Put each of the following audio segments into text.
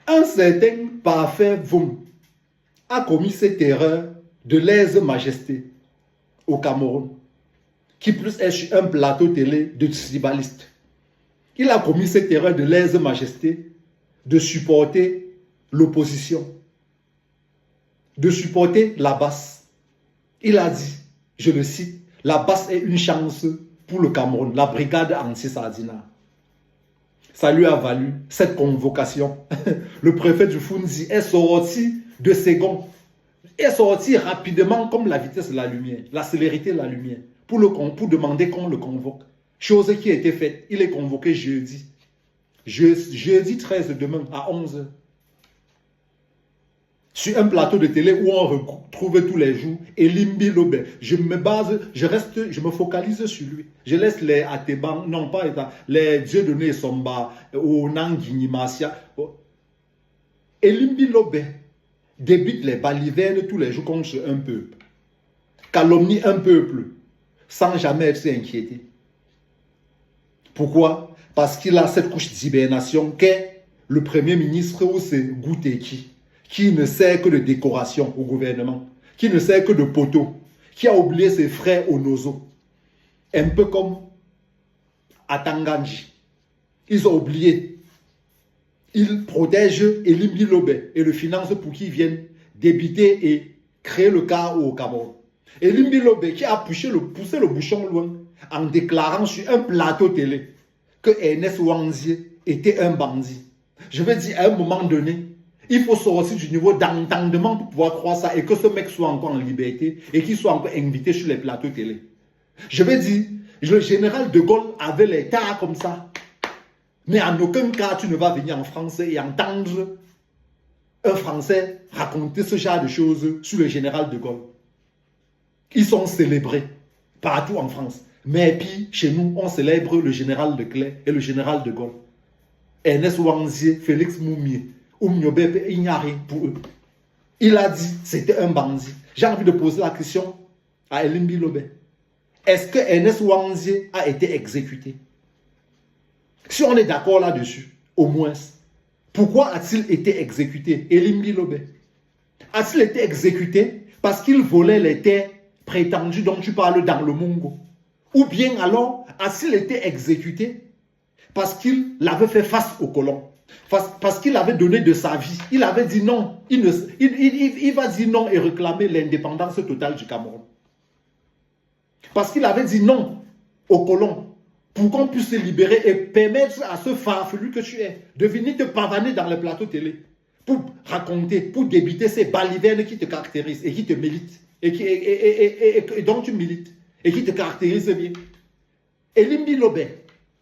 Un certain Parfait Voum a commis cette erreur de lèse-majesté au Cameroun, qui plus est sur un plateau télé de tribaliste. Il a commis cette erreur de lèse-majesté de supporter l'opposition, de supporter la basse. Il a dit, je le cite, la basse est une chance pour le Cameroun, la brigade anti-Sardina. Ça lui a valu cette convocation. Le préfet du Funzi est sorti de ses gonds, est sorti rapidement comme la vitesse de la lumière, la célérité de la lumière, pour demander qu'on le convoque. Chose qui a été faite. Il est convoqué jeudi. Jeudi 13 demain à 11h. Sur un plateau de télé où on retrouve tous les jours Elimbi Lobé. Je me focalise sur lui. Je laisse les Ateban, non pas les dieux de Somba, ou Nangini Masia. Elimbi Lobé débite les balivernes tous les jours contre un peuple. Calomnie un peuple sans jamais être inquiété. Pourquoi? Parce qu'il a cette couche d'hibernation qu'est le premier ministre ou c'est Gouteki, qui ne sert que de décoration au gouvernement, qui ne sert que de poteau, qui a oublié ses frères au Nozo. Un peu comme Atanganji. Ils ont oublié. Ils protègent Elimbi Lobé et le finance pour qu'ils viennent débiter et créer le chaos au Cameroun. Elimbi Lobé qui a poussé le bouchon loin en déclarant sur un plateau télé que Ernest Ouanzié était un bandit. Je veux dire, à un moment donné, il faut sortir du niveau d'entendement pour pouvoir croire ça et que ce mec soit encore en liberté et qu'il soit encore invité sur les plateaux télé. Je veux dire, le général de Gaulle avait les tas comme ça. Mais en aucun cas, tu ne vas venir en France et entendre un Français raconter ce genre de choses sur le général de Gaulle. Ils sont célébrés partout en France. Mais puis, chez nous, on célèbre le général de Clé et le général de Gaulle. Ernest Ouanzié, Félix Moumié, Oumniobebe, il n'y a rien pour eux. Il a dit c'était un bandit. J'ai envie de poser la question à Elimbi Lobé. Est-ce que Ernest Ouanzié a été exécuté? Si on est d'accord là-dessus, au moins, pourquoi a-t-il été exécuté, Elimbi Lobé? A-t-il été exécuté parce qu'il volait les terres prétendues dont tu parles dans le Mungo? Ou bien alors, a-t-il été exécuté parce qu'il avait fait face aux colons? Parce qu'il avait donné de sa vie. Il avait dit non. Il va dire non et réclamer l'indépendance totale du Cameroun. Parce qu'il avait dit non aux colons pour qu'on puisse se libérer et permettre à ce farfelu que tu es de venir te pavaner dans le plateau télé pour raconter, pour débiter ces balivernes qui te caractérisent et qui te militent et dont tu milites et qui te caractérisent bien. Elimbi Lobé,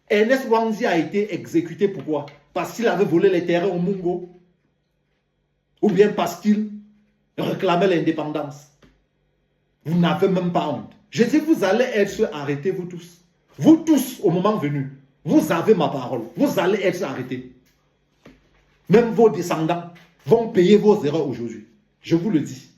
Ernest Ouanzié a été exécuté pourquoi? Parce qu'il avait volé les terrains au Mungo ou bien parce qu'il réclamait l'indépendance. Vous n'avez même pas honte. Je dis vous allez être arrêtés vous tous. Vous tous au moment venu. Vous avez ma parole. Vous allez être arrêtés. Même vos descendants vont payer vos erreurs aujourd'hui. Je vous le dis.